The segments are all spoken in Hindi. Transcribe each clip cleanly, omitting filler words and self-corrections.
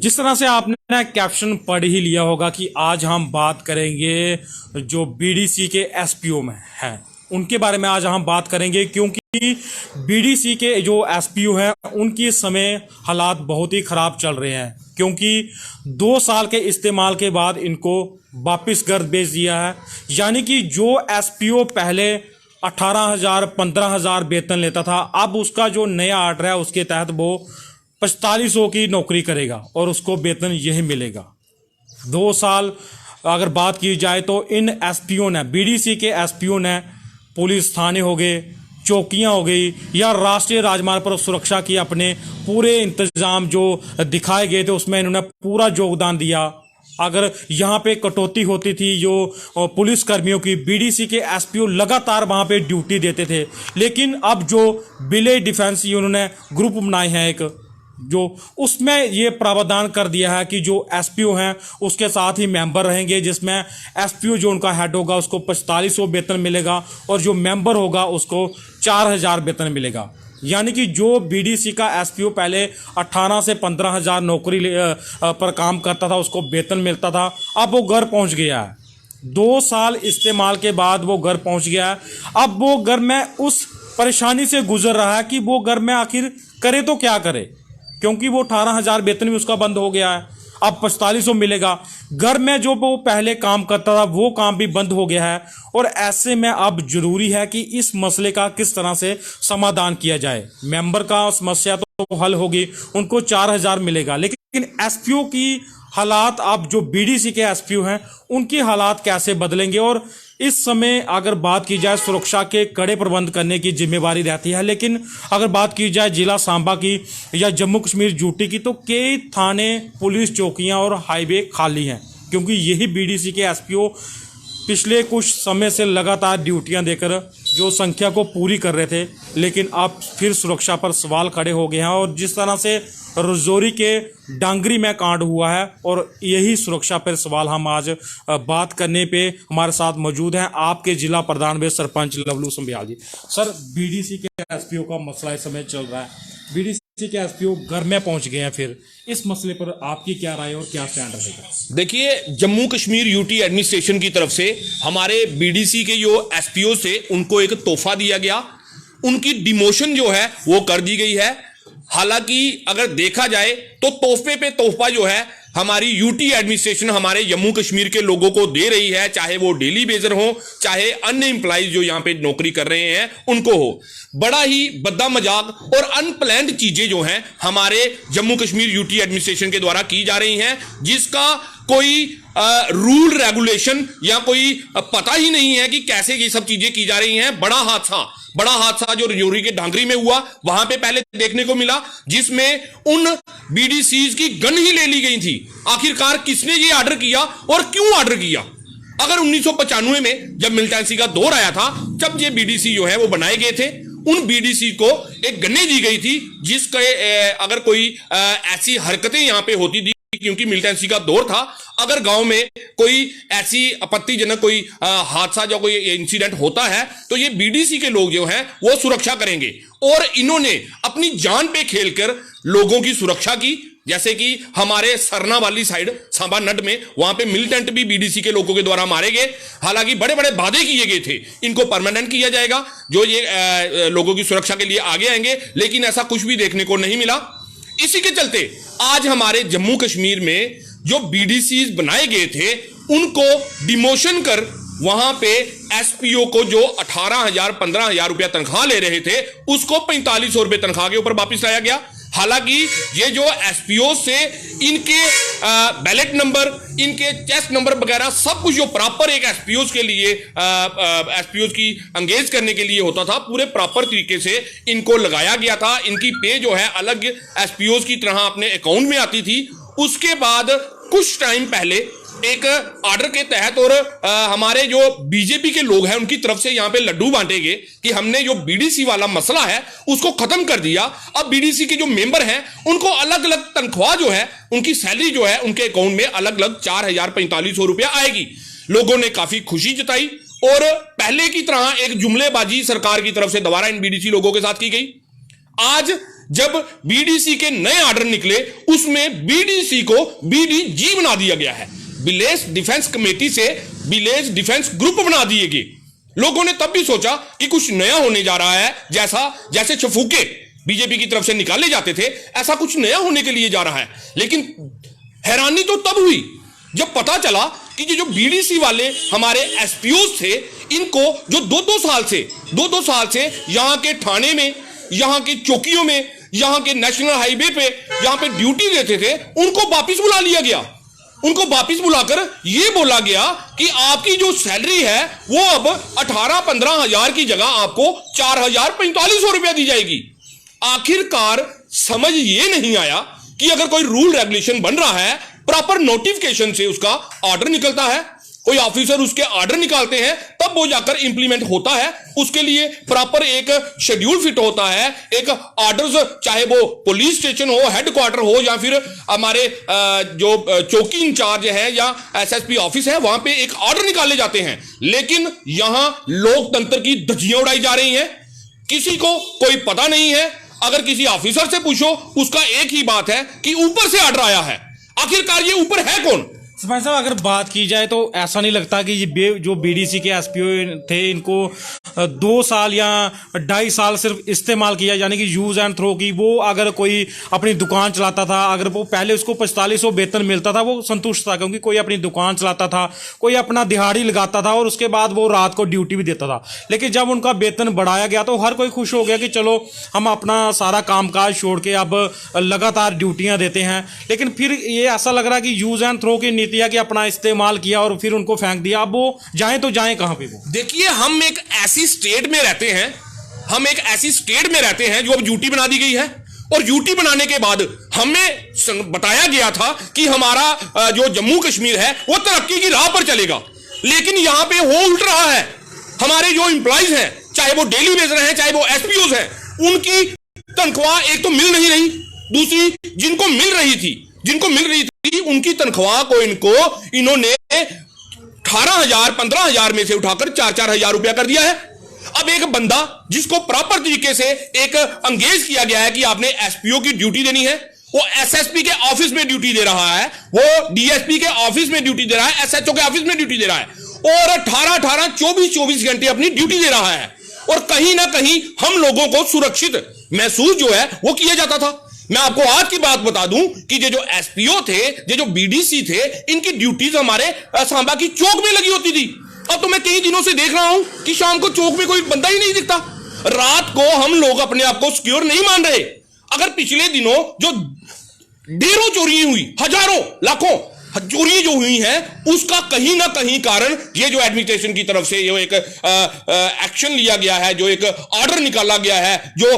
जिस तरह से आपने कैप्शन पढ़ ही लिया होगा कि आज हम बात करेंगे जो बीडीसी के एसपीओ में हैं उनके बारे में आज हम बात करेंगे, क्योंकि बीडीसी के जो एसपीओ हैं उनकी इस समय हालात बहुत ही खराब चल रहे हैं, क्योंकि 2 साल के इस्तेमाल के बाद इनको वापस घर भेज दिया है। यानी कि जो एसपीओ पहले 18,000 15,000 वेतन लेता था, अब उसका जो नया आर्डर है उसके तहत वो 4500 की नौकरी करेगा और उसको वेतन यही मिलेगा। 2 साल अगर बात की जाए तो इन एसपीओ ने, बीडीसी के एसपीओ ने पुलिस थाने हो गए, चौकियां हो गई या राष्ट्रीय राजमार्ग पर सुरक्षा की अपने पूरे इंतजाम जो दिखाए गए थे उसमें इन्होंने पूरा योगदान दिया। अगर यहाँ पे कटौती होती थी जो पुलिस कर्मियों की, बीडीसी के एसपीओ लगातार वहाँ पे ड्यूटी देते थे। लेकिन अब जो विलेज डिफेंस उन्होंने ग्रुप बनाए हैं एक, जो उसमें ये प्रावधान कर दिया है कि जो एसपीओ हैं उसके साथ ही मेंबर रहेंगे, जिसमें एसपीओ जो उनका हेड होगा उसको 4500 वेतन मिलेगा और जो मेंबर होगा उसको 4000 वेतन मिलेगा। यानी कि जो बीडीसी का एसपीओ पहले 18 से 15,000 नौकरी पर काम करता था उसको वेतन मिलता था, अब वो घर पहुंच गया है। 2 साल इस्तेमाल के बाद वो घर पहुंच गया है। अब वो घर में उस परेशानी से गुजर रहा है कि वो घर में आखिर करे तो क्या करे, क्योंकि वो 18,000 वेतन भी उसका बंद हो गया है, अब 4500 मिलेगा। घर में जो वो पहले काम करता था वो काम भी बंद हो गया है और ऐसे में अब जरूरी है कि इस मसले का किस तरह से समाधान किया जाए। मेंबर का समस्या तो हल होगी, उनको 4000 मिलेगा, लेकिन एसपीओ की हालात, अब जो बीडीसी के एसपीओ हैं उनकी हालात कैसे बदलेंगे। और इस समय अगर बात की जाए सुरक्षा के कड़े प्रबंध करने की जिम्मेवारी रहती है, लेकिन अगर बात की जाए जिला सांबा की या जम्मू कश्मीर यूटी की तो कई थाने, पुलिस चौकियां और हाईवे खाली हैं, क्योंकि यही बीडीसी के एसपीओ पिछले कुछ समय से लगातार ड्यूटियां देकर जो संख्या को पूरी कर रहे थे, लेकिन अब फिर सुरक्षा पर सवाल खड़े हो गए हैं। और जिस तरह से रजौरी के डांगरी में कांड हुआ है और यही सुरक्षा पर सवाल हम आज बात करने पे हमारे साथ मौजूद हैं आपके जिला प्रधान व सरपंच लवलू संबियाल जी। सर, बीडीसी के एसपीओ का मसला इस समय चल रहा है, बीडीसी के एसपीओ घर में पहुंच गए हैं, फिर इस मसले पर आपकी क्या राय और क्या स्टैंड रहेगा? देखिए, जम्मू कश्मीर यूटी एडमिनिस्ट्रेशन की तरफ से हमारे बीडीसी के जो एसपीओ से उनको एक तोहफा दिया गया, उनकी डिमोशन जो है वो कर दी गई है। हालांकि अगर देखा जाए तो तोहफे पे तोहफा जो है हमारी यूटी एडमिनिस्ट्रेशन हमारे जम्मू कश्मीर के लोगों को दे रही है, चाहे वो डेली बेजर हो, चाहे अन्य एम्प्लॉइज जो यहां पे नौकरी कर रहे हैं उनको हो। बड़ा ही बद्दा मजाक और अनप्लान्ड चीजें जो हैं हमारे जम्मू कश्मीर यूटी एडमिनिस्ट्रेशन के द्वारा की जा रही हैं, जिसका कोई रूल रेगुलेशन या कोई पता ही नहीं है कि कैसे ये सब चीजें की जा रही हैं। बड़ा हादसा जो रजौरी के डांगरी में हुआ, वहां पे पहले देखने को मिला, जिसमें उन बीडीसीज की गन ही ले ली गई थी। आखिरकार किसने ये ऑर्डर किया और क्यों ऑर्डर किया? अगर 1995 में जब मिलिटेंसी का दौर आया था, जब ये बीडीसी जो है वो बनाए गए थे, उन बीडीसी को एक गन्ने दी गई थी, जिसके अगर कोई ऐसी हरकतें यहां पे होती थी, क्योंकि मिलिटेंसी का दौर था, अगर गांव में कोई ऐसी आपत्तिजनक कोई हादसा या कोई इंसिडेंट होता है तो ये बीडीसी के लोग जो हैं वो सुरक्षा करेंगे। और इन्होंने अपनी जान पे खेलकर लोगों की सुरक्षा की, जैसे कि हमारे सरना वाली साइड सांबा नड में, वहां पे मिलिटेंट भी बीडीसी के लोगों के द्वारा मारे गए। हालांकि बड़े बड़े वादे किए गए थे, इनको परमानेंट किया जाएगा, जो ये लोगों की सुरक्षा के लिए आगे आएंगे, लेकिन ऐसा कुछ भी देखने को नहीं मिला। इसी के चलते आज हमारे जम्मू कश्मीर में जो बीडीसी बनाए गए थे उनको डिमोशन कर वहां पे एसपीओ को जो 18,000 15,000 रुपया तनख्वाह ले रहे थे उसको 4500 रुपये तनख्वाह के ऊपर वापिस लाया गया। हालांकि ये जो एसपीओ से इनके बैलेट नंबर, इनके चेस्ट नंबर वगैरह सब कुछ जो प्रॉपर एक एसपीओ के लिए एसपीओ की एंगेज करने के लिए होता था, पूरे प्रॉपर तरीके से इनको लगाया गया था। इनकी पे जो है अलग एसपीओ की तरह अपने अकाउंट में आती थी। उसके बाद कुछ टाइम पहले एक ऑर्डर के तहत और हमारे जो बीजेपी के लोग हैं उनकी तरफ से यहां पे लड्डू बांटे गए कि हमने जो बीडीसी वाला मसला है उसको खत्म कर दिया। अब बीडीसी के जो मेंबर हैं उनको अलग अलग तनख्वाह जो है, उनकी सैलरी जो है उनके अकाउंट में अलग अलग 4,4500 रुपया आएगी। लोगों ने काफी खुशी जताई और पहले की तरह एक जुमलेबाजी सरकार की तरफ से दोबारा इन बीडीसी लोगों के साथ की गई। आज जब बीडीसी के नए ऑर्डर निकले उसमें बीडीसी को बीडीजी बना दिया गया है। विलेज डिफेंस कमेटी से विलेज डिफेंस ग्रुप बना दिए गए। लोगों ने तब भी सोचा कि कुछ नया होने जा रहा है, जैसे छफूके बीजेपी की तरफ से निकाले जाते थे, ऐसा कुछ नया होने के लिए जा रहा है। लेकिन हैरानी तो तब हुई जब पता चला कि ये जो बीडीसी वाले हमारे एसपीओ थे, इनको जो दो दो साल से यहां के थाने में, यहां की चौकियों में, यहां के नेशनल हाईवे पे यहां पे ड्यूटी देते थे, उनको वापस बुला लिया गया। उनको वापस बुलाकर यह बोला गया कि आपकी जो सैलरी है वो अब 18-15 हजार की जगह आपको 4,045 रुपया दी जाएगी। आखिरकार समझ ये नहीं आया कि अगर कोई रूल रेगुलेशन बन रहा है, प्रॉपर नोटिफिकेशन से उसका ऑर्डर निकलता है, कोई ऑफिसर उसके ऑर्डर निकालते हैं, तब वो जाकर इंप्लीमेंट होता है। उसके लिए प्रॉपर एक शेड्यूल फिट होता है, एक ऑर्डर्स, चाहे वो पुलिस स्टेशन हो, हेडक्वार्टर हो, या फिर हमारे जो चौकी इंचार्ज है या एसएसपी ऑफिस है, वहां पे एक ऑर्डर निकाले जाते हैं। लेकिन यहां लोकतंत्र की धज्जियां उड़ाई जा रही हैं, किसी को कोई पता नहीं है। अगर किसी ऑफिसर से पूछो, उसका एक ही बात है कि ऊपर से ऑर्डर आया है। आखिरकार ये ऊपर है कौन? भाई साहब, अगर बात की जाए तो ऐसा नहीं लगता कि ये जो बीडीसी के एसपीओ थे, इनको 2 साल या 2.5 साल सिर्फ इस्तेमाल किया, यानी कि यूज एंड थ्रो की। वो अगर कोई अपनी दुकान चलाता था, अगर वो पहले उसको 4500 वेतन मिलता था, वो संतुष्ट था, क्योंकि कोई अपनी दुकान चलाता था, कोई अपना दिहाड़ी लगाता था और उसके बाद वो रात को ड्यूटी भी देता था। लेकिन जब उनका वेतन बढ़ाया गया तो हर कोई खुश हो गया कि चलो हम अपना सारा कामकाज छोड़ के अब लगातार ड्यूटियां देते हैं। लेकिन फिर ये ऐसा लग रहा है कि यूज एंड थ्रो की नीति कि अपना इस्तेमाल किया और फिर उनको फेंक दिया। अब वो जाएं तो जाएं कहां पे? वो देखिए, हम एक ऐसी स्टेट में रहते हैं जो अब यूटी बना दी गई है, और यूटी बनाने के बाद हमें बताया गया था कि हमारा जो जम्मू कश्मीर है वो तरक्की की राह पर चलेगा। लेकिन यहां पे हो उल्ट रहा है। हमारे जो एम्प्लॉइज हैं, चाहे वो डेली बेस रहे हैं, चाहे वो एसपीओ हैं, उनकी तनख्वाह एक तो मिल नहीं रही, दूसरी जिनको मिल रही थी उनकी तनख्वाह को इन्होंने 18,000 15,000 में से उठाकर 4-4 हजार रुपया कर दिया है। अब एक बंदा जिसको प्रॉपर तरीके से एक अंगेज किया गया है कि आपने एसपीओ की ड्यूटी देनी है, वो एसएसपी के ऑफिस में ड्यूटी दे रहा है, वो डीएसपी के ऑफिस में ड्यूटी दे रहा है, एसएचओ के ऑफिस में ड्यूटी दे रहा है, और 18-18 24-24 घंटे अपनी ड्यूटी दे रहा है। और कहीं ना कहीं हम लोगों को सुरक्षित महसूस जो है वो किया जाता था। मैं आपको आज की बात बता दूं कि ये जो एसपीओ थे, ये जो बीडीसी थे, इनकी ड्यूटीज हमारे सांबा की चौक में लगी होती थी। अब तो मैं कई दिनों से देख रहा हूं कि शाम को चौक में कोई बंदा ही नहीं दिखता। रात को हम लोग अपने आप को सिक्योर नहीं मान रहे। अगर पिछले दिनों जो ढेरों चोरी हुई, हजारों लाखों चोरी जो हुई हैं, उसका कहीं ना कहीं कारण ये जो एडमिनिस्ट्रेशन की तरफ से ये एक एक्शन लिया गया है, जो एक ऑर्डर निकाला गया है, जो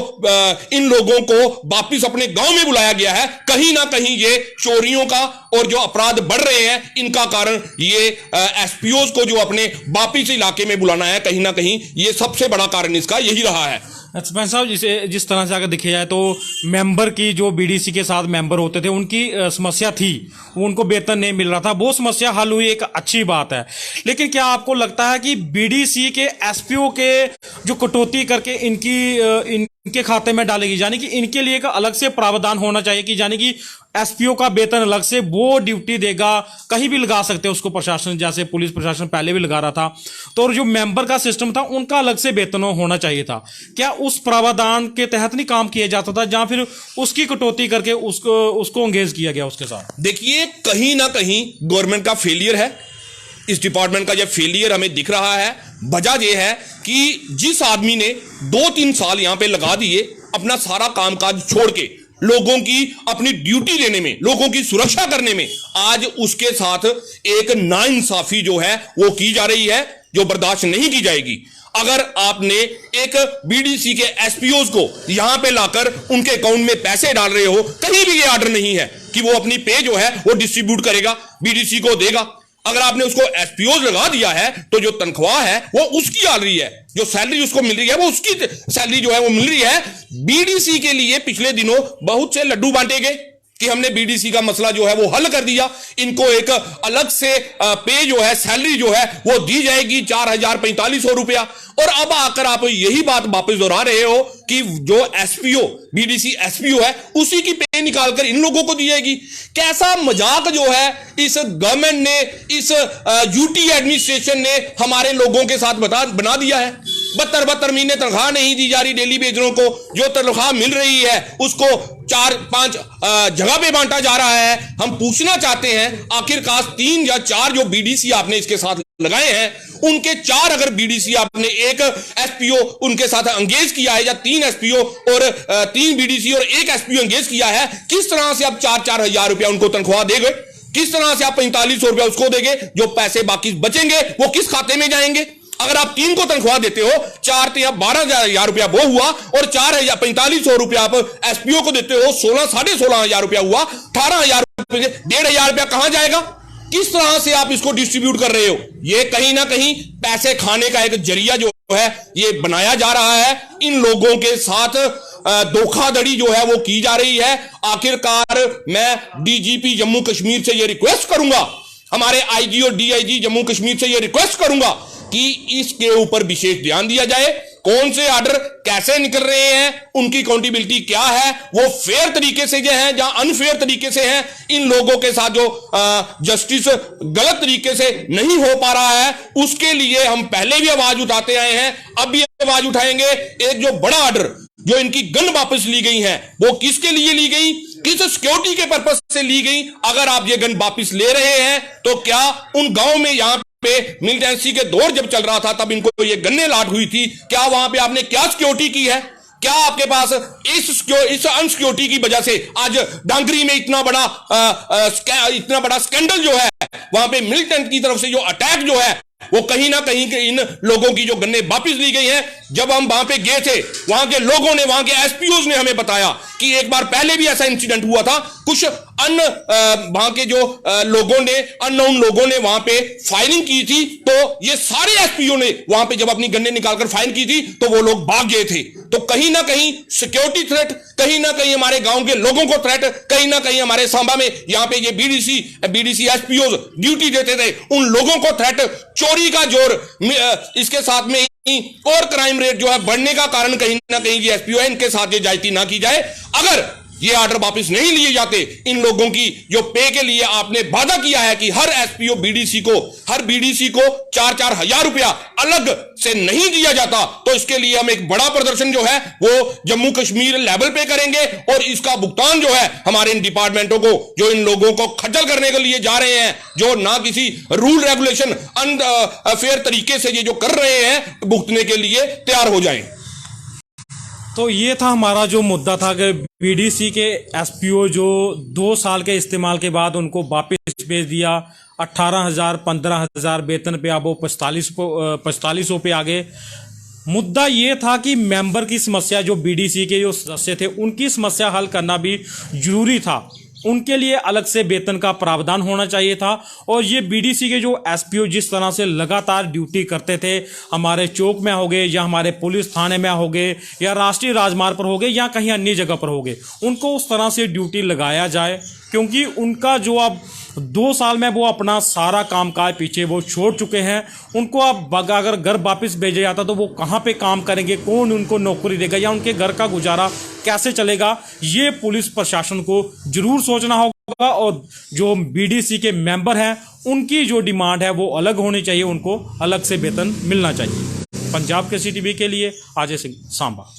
इन लोगों को वापिस अपने गांव में बुलाया गया है, कहीं ना कहीं ये चोरियों का और जो अपराध बढ़ रहे हैं, इनका कारण ये एसपीओज को जो अपने वापिस इलाके में बुलाना है, कहीं ना कहीं ये सबसे बड़ा कारण इसका यही रहा है। सरपंच साहब, जिस तरह से अगर देखा जाए तो मेंबर की जो बीडीसी के साथ मेंबर होते थे, उनकी समस्या थी, उनको वेतन नहीं मिल रहा था, वो समस्या हल हुई, एक अच्छी बात है। लेकिन क्या आपको लगता है कि बीडीसी के एसपीओ के जो कटौती करके इनके खाते में डालेगी, यानी कि इनके लिए एक अलग से प्रावधान होना चाहिए कि यानी कि एसपीओ का वेतन अलग से वो ड्यूटी देगा, कहीं भी लगा सकते हैं उसको प्रशासन, जैसे पुलिस प्रशासन पहले भी लगा रहा था, तो और जो मेंबर का सिस्टम था उनका अलग से वेतन होना चाहिए था। क्या उस प्रावधान के तहत नहीं काम किया जाता था, जहां फिर उसकी कटौती करके उसको एंगेज किया गया उसके साथ? देखिए, कहीं ना कहीं गवर्नमेंट का फेलियर है, इस डिपार्टमेंट का यह फेलियर हमें दिख रहा है। वजह यह है कि जिस आदमी ने 2-3 साल यहां पे लगा दिए अपना सारा कामकाज छोड़ के लोगों की अपनी ड्यूटी देने में, लोगों की सुरक्षा करने में, आज उसके साथ एक नाइंसाफी जो है वो की जा रही है, जो बर्दाश्त नहीं की जाएगी। अगर आपने एक बीडीसी के एसपीओज को यहां पे लाकर उनके अकाउंट में पैसे डाल रहे हो, कहीं भी ये ऑर्डर नहीं है कि वो अपनी पे जो है वो डिस्ट्रीब्यूट करेगा, बीडीसी को देगा। अगर आपने उसको एसपीओज लगा दिया है तो जो तनख्वाह है वो उसकी आ रही है, जो सैलरी उसको मिल रही है वो उसकी सैलरी जो है वो मिल रही है। बीडीसी के लिए पिछले दिनों बहुत से लड्डू बांटे गए, कि हमने बीडीसी का मसला जो है वो हल कर दिया, इनको एक अलग से पे जो है, सैलरी जो है वो दी जाएगी 4,4500 रुपया। और अब आकर आप यही बात वापस दोहरा रहे हो कि जो एसपीओ, बीडीसी एसपीओ है, उसी की पे निकालकर इन लोगों को दी जाएगी। कैसा मजाक जो है इस गवर्नमेंट ने, इस यूटी एडमिनिस्ट्रेशन ने हमारे लोगों के साथ बना दिया है। 72 महीने तनख्वाह नहीं दी जा रही डेली वेजरों को, जो तनख्वाह मिल रही है उसको 4-5 जगह पे बांटा जा रहा है। हम पूछना चाहते हैं आखिरकार 3 या 4 जो बीडीसी आपने इसके साथ लगाए हैं, उनके 4 अगर बीडीसी आपने एक एसपीओ उनके साथ एंगेज किया है, या 3 एसपीओ और 3 बीडीसी और 1 एसपीओ एंगेज किया है, किस तरह से आप 4-4 हजार रुपया उनको तनख्वाह देंगे? किस तरह से आप 4500 रुपया उसको देंगे? जो पैसे बाकी बचेंगे वो किस खाते में जाएंगे? अगर आप 3 को तनख्वाह देते हो, 4 या 12,000 रुपया वो हुआ, और 4,4500 रुपया आप एसपीओ को देते हो, 16,500 रुपया हुआ, 18,000 रुपये, 1,500 रुपया कहां जाएगा? किस तरह से आप इसको डिस्ट्रीब्यूट कर रहे हो? ये कहीं ना कहीं पैसे खाने का एक जरिया जो है ये बनाया जा रहा है। इन लोगों के साथ धोखाधड़ी जो है वो की जा रही है। आखिरकार मैं डीजीपी जम्मू कश्मीर से ये रिक्वेस्ट करूंगा, हमारे आईजी और डीआईजी जम्मू कश्मीर से ये रिक्वेस्ट करूंगा कि इसके ऊपर विशेष ध्यान दिया जाए। कौन से ऑर्डर कैसे निकल रहे हैं, उनकी अकाउंटेबिलिटी क्या है, वो फेयर तरीके से जो है या अनफेयर तरीके से है, इन लोगों के साथ जो जस्टिस गलत तरीके से नहीं हो पा रहा है, उसके लिए हम पहले भी आवाज उठाते आए हैं, अब भी आवाज उठाएंगे। एक जो बड़ा ऑर्डर, जो इनकी गन वापस ली गई है, वो किसके लिए ली गई, किस सिक्योरिटी के पर्पस से ली गई? अगर आप ये गन वापस ले रहे हैं तो क्या उन गांव में यहां पे मिलिटेंसी के दौर जब चल रहा था तब इनको ये गन्ने लाट हुई थी, क्या वहां पे आपने क्या सिक्योरिटी की है? क्या आपके पास इस अनसिक्योरिटी की वजह से आज डांगरी में इतना बड़ा स्कैंडल जो है, वहां पे मिलिटेंट की तरफ से जो अटैक जो है, वो कहीं ना कहीं के इन लोगों की जो गन्ने वापस ली गई हैं। जब हम वहां पे गए थे, वहां के लोगों ने, वहां के एसपीओ ने हमें बताया कि एक बार पहले भी ऐसा इंसिडेंट हुआ था। कुछ वहां के जो लोगों ने, अननोन लोगों ने वहां पे फायरिंग की थी, तो ये सारे एसपीओ ने वहां पे जब अपनी गन्ने निकालकर फायर की थी तो वो लोग भाग गए थे। तो कहीं ना कहीं सिक्योरिटी थ्रेट, कहीं ना कहीं हमारे गांव के लोगों को थ्रेट, कहीं ना कहीं हमारे सांबा में यहां पे ये बीडीसी एसपीओ ड्यूटी देते थे, उन लोगों को थ्रेट, चोरी का जोर, इसके साथ में और क्राइम रेट जो है बढ़ने का कारण कहीं ना कहीं ये एसपीओ है, इनके साथ ये जायती ना की जाए। अगर ये ऑर्डर वापस नहीं लिए जाते, इन लोगों की जो पे के लिए आपने वादा किया है कि हर एसपीओ बीडीसी को, हर बीडीसी को 4-4 हजार रुपया अलग से नहीं दिया जाता, तो इसके लिए हम एक बड़ा प्रदर्शन जो है वो जम्मू कश्मीर लेवल पे करेंगे। और इसका भुगतान जो है हमारे इन डिपार्टमेंटों को, जो इन लोगों को खज्जल करने के लिए जा रहे हैं, जो ना किसी रूल रेगुलेशन अनफेयर तरीके से ये जो कर रहे हैं, भुगतने के लिए तैयार हो जाएं। तो ये था हमारा जो मुद्दा था कि बीडीसी के एसपीओ जो 2 साल के इस्तेमाल के बाद उनको वापस भेज दिया, 18,000 15,000 वेतन पे, अब वो 4500 पे आ गए। मुद्दा ये था कि मेंबर की समस्या, जो बीडीसी के जो सदस्य थे उनकी समस्या हल करना भी जरूरी था। उनके लिए अलग से वेतन का प्रावधान होना चाहिए था। और ये बीडीसी के जो एसपीओ जिस तरह से लगातार ड्यूटी करते थे, हमारे चौक में हो गए या हमारे पुलिस थाने में हो गए या राष्ट्रीय राजमार्ग पर हो गए या कहीं अन्य जगह पर हो गए, उनको उस तरह से ड्यूटी लगाया जाए, क्योंकि उनका जो अब 2 साल में वो अपना सारा कामकाज पीछे वो छोड़ चुके हैं। उनको अब अगर घर वापस भेजा जाता तो वो कहाँ पे काम करेंगे, कौन उनको नौकरी देगा या उनके घर का गुजारा कैसे चलेगा, ये पुलिस प्रशासन को जरूर सोचना होगा। और जो बीडीसी के मेंबर हैं उनकी जो डिमांड है वो अलग होनी चाहिए, उनको अलग से वेतन मिलना चाहिए। पंजाब के CTV के लिए अजय सिंह, सांबा।